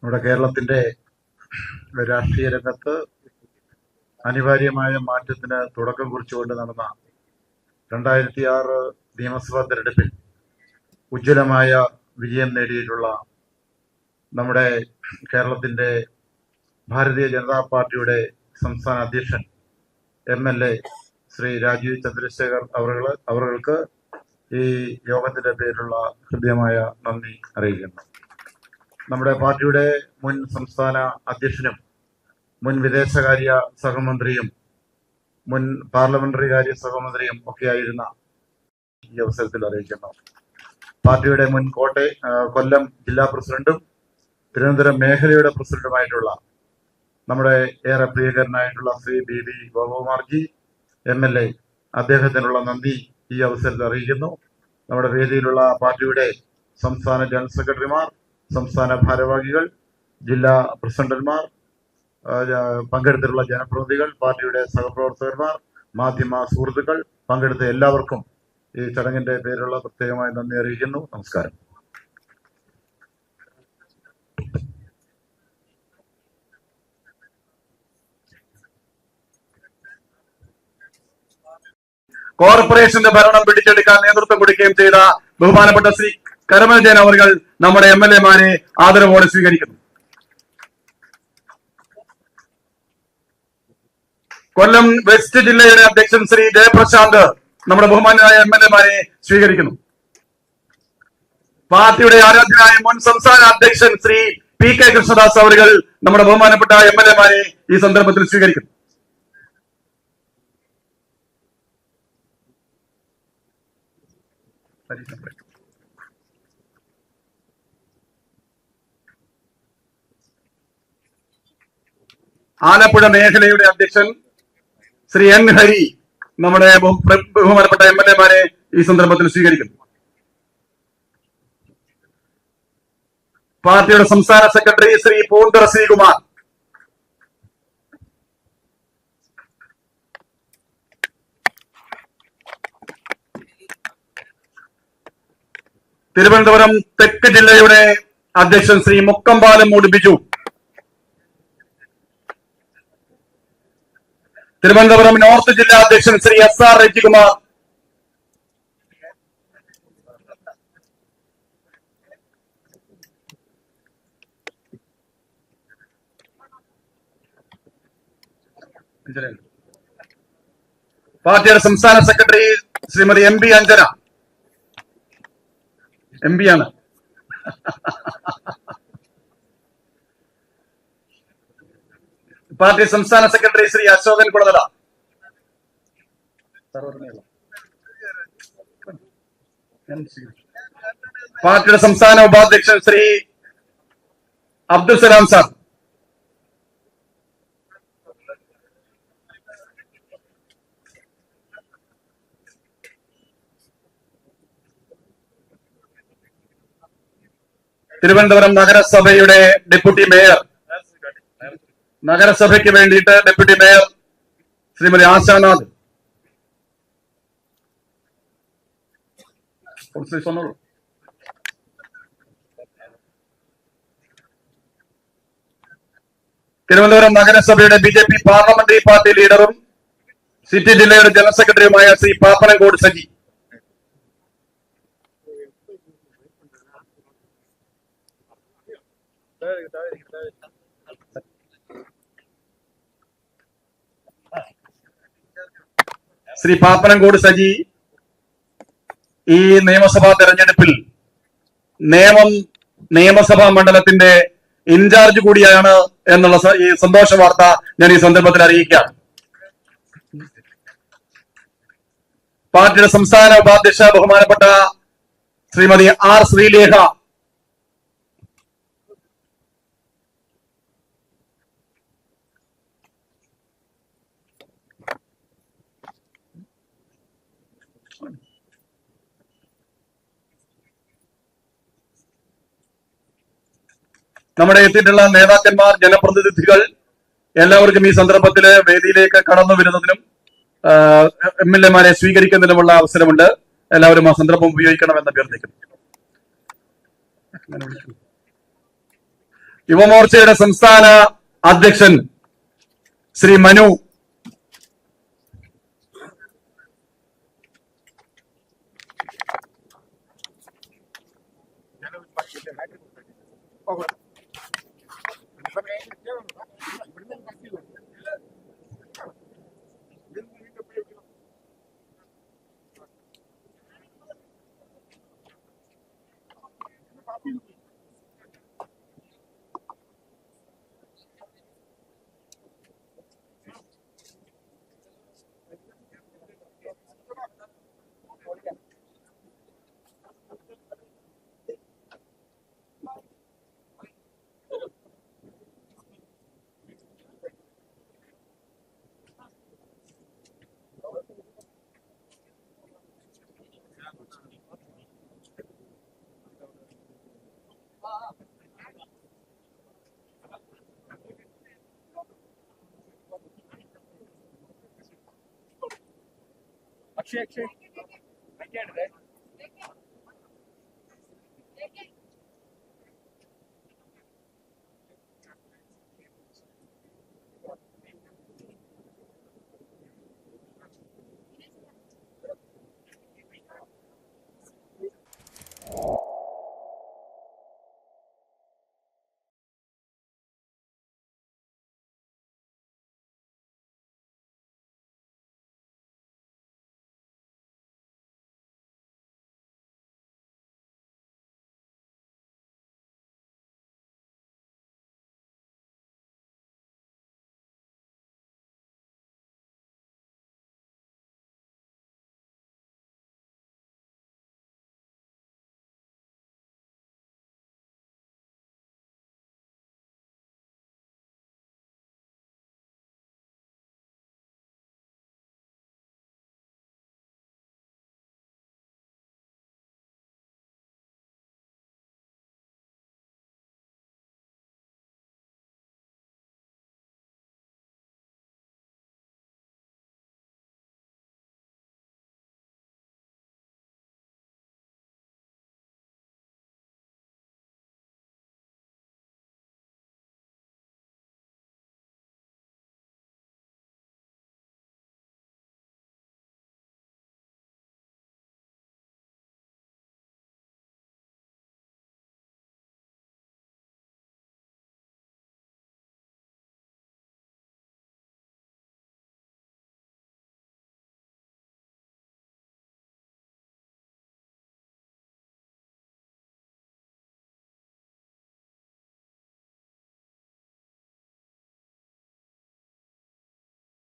നമ്മുടെ കേരളത്തിന്റെ രാഷ്ട്രീയ രംഗത്ത് അനിവാര്യമായ മാറ്റത്തിന് തുടക്കം കുറിച്ചുകൊണ്ട് നടന്ന 2006 നിയമസഭാ തെരഞ്ഞെടുപ്പിൽ ഉജ്ജ്വലമായ വിജയം നേടിയിട്ടുള്ള നമ്മുടെ കേരളത്തിന്റെ ഭാരതീയ ജനതാ പാർട്ടിയുടെ സംസ്ഥാന അധ്യക്ഷൻ MLA ശ്രീ രാജീവ് ചന്ദ്രശേഖർ അവർക്ക് ഈ യോഗത്തിന്റെ പേരിലുള്ള ഹൃദ്യമായ നന്ദി അറിയിക്കുന്നു. നമ്മുടെ പാർട്ടിയുടെ മുൻ സംസ്ഥാന അധ്യക്ഷനും മുൻ വിദേശകാര്യ സഹമന്ത്രിയും മുൻ പാർലമെന്ററി കാര്യ സഹമന്ത്രിയും ഒക്കെയായിരുന്ന ഈ അവസരത്തിൽ അറിയിക്കുന്നു. പാർട്ടിയുടെ മുൻ കൊല്ലം ജില്ലാ പ്രസിഡന്റും തിരുവനന്തപുരം മേഖലയുടെ പ്രസിഡന്റുമായിട്ടുള്ള നമ്മുടെ ഏറെ പ്രിയകരനായിട്ടുള്ള ശ്രീ BB ഗോപകുമാർജി MLA, അദ്ദേഹത്തിനുള്ള നന്ദി ഈ അവസരത്തിൽ അറിയിക്കുന്നു. നമ്മുടെ വേദിയിലുള്ള പാർട്ടിയുടെ സംസ്ഥാന ജനറൽ സെക്രട്ടറിമാർ, സംസ്ഥാന ഭാരവാഹികൾ, ജില്ലാ പ്രസിഡന്റുമാർ, പങ്കെടുത്തിട്ടുള്ള ജനപ്രതിനിധികൾ, പാർട്ടിയുടെ സഹപ്രവർത്തകന്മാർ, മാധ്യമ സുഹൃത്തുക്കൾ, പങ്കെടുത്ത എല്ലാവർക്കും ഈ ചടങ്ങിന്റെ പേരിലുള്ള പ്രത്യേകമായി നന്ദി അറിയിക്കുന്നു. നമസ്കാരം. കോർപ്പറേഷന്റെ ഭരണം പിടിച്ചെടുക്കാൻ നേതൃത്വം കൊടുക്കുകയും ചെയ്ത ബഹുമാനപ്പെട്ട ശ്രീ കരമൽ ജയൻ അവർ നമ്മുടെ MLA-മാരെ ആദരവോടെ സ്വീകരിക്കുന്നു. കൊല്ലം വെസ്റ്റ് ജില്ലയുടെ അധ്യക്ഷൻ ശ്രീ ജയപ്രശാന്ത് നമ്മുടെ ബഹുമാനായ MLA-മാരെ സ്വീകരിക്കുന്നു. പാർട്ടിയുടെ ആരാധ്യനായ മുൻ സംസ്ഥാന അധ്യക്ഷൻ ശ്രീ PK കൃഷ്ണദാസ് അവർ നമ്മുടെ ബഹുമാനപ്പെട്ട MLA-മാരെ ഈ സന്ദർഭത്തിൽ സ്വീകരിക്കുന്നു. ആലപ്പുഴ മേഖലയുടെ അധ്യക്ഷൻ ശ്രീ N ഹരി നമ്മുടെ ബഹുമാനപ്പെട്ട MLA-മാരെ ഈ സന്ദർഭത്തിൽ സ്വീകരിക്കുന്നു. പാർട്ടിയുടെ സംസ്ഥാന സെക്രട്ടറി ശ്രീ പൂന്തറ ശ്രീകുമാർ, തിരുവനന്തപുരം തെക്ക് ജില്ലയുടെ അധ്യക്ഷൻ ശ്രീ മുക്കമ്പാലമൂട് ബിജു, തിരുവനന്തപുരം നോർത്ത് ജില്ലാ അധ്യക്ഷൻ ശ്രീ SR രജികുമാർ, പാർട്ടിയുടെ സംസ്ഥാന secretary Shrimati MB Anjana, MB ആണ്, പാർട്ടി സംസ്ഥാന സെക്രട്ടറി ശ്രീ അശോകൻ കുളതല, പാർട്ടിയുടെ സംസ്ഥാന ഉപാധ്യക്ഷൻ ശ്രീ അബ്ദുൽ സലാം സാർ, തിരുവനന്തപുരം നഗരസഭയുടെ ഡെപ്യൂട്ടി മേയർ, നഗരസഭയ്ക്ക് വേണ്ടിയിട്ട് ഡെപ്യൂട്ടി മേയർ ശ്രീമതി ആശാനാഥ്, തിരുവനന്തപുരം നഗരസഭയുടെ BJP പാർലമെന്ററി പാർട്ടി ലീഡറും സിറ്റി ജില്ലയുടെ ജനറൽ സെക്രട്ടറിയുമായ ശ്രീ പാപ്പനംകോട് സജി, ശ്രീ പാപ്പനംകോട് സജി ഈ നിയമസഭാ തെരഞ്ഞെടുപ്പിൽ നിയമസഭാ മണ്ഡലത്തിന്റെ ഇൻചാർജ് കൂടിയാണ് എന്നുള്ള ഈ സന്തോഷ വാർത്ത ഞാൻ ഈ സന്ദർഭത്തിൽ അറിയിക്കാം. പാർട്ടിയുടെ സംസ്ഥാന ഉപാധ്യക്ഷ ബഹുമാനപ്പെട്ട ശ്രീമതി R ശ്രീലേഖ, നമ്മുടെ എത്തിയിട്ടുള്ള നേതാക്കന്മാർ, ജനപ്രതിനിധികൾ എല്ലാവർക്കും ഈ സന്ദർഭത്തിൽ വേദിയിലേക്ക് കടന്നു വരുന്നതിനും MLA-മാരെ സ്വീകരിക്കുന്നതിനുമുള്ള അവസരമുണ്ട്. എല്ലാവരും ആ സന്ദർഭം ഉപയോഗിക്കണമെന്ന് അഭ്യർത്ഥിക്കുന്നു. യുവമോർച്ചയുടെ സംസ്ഥാന അധ്യക്ഷൻ Shri Manu. Akshay, I can't.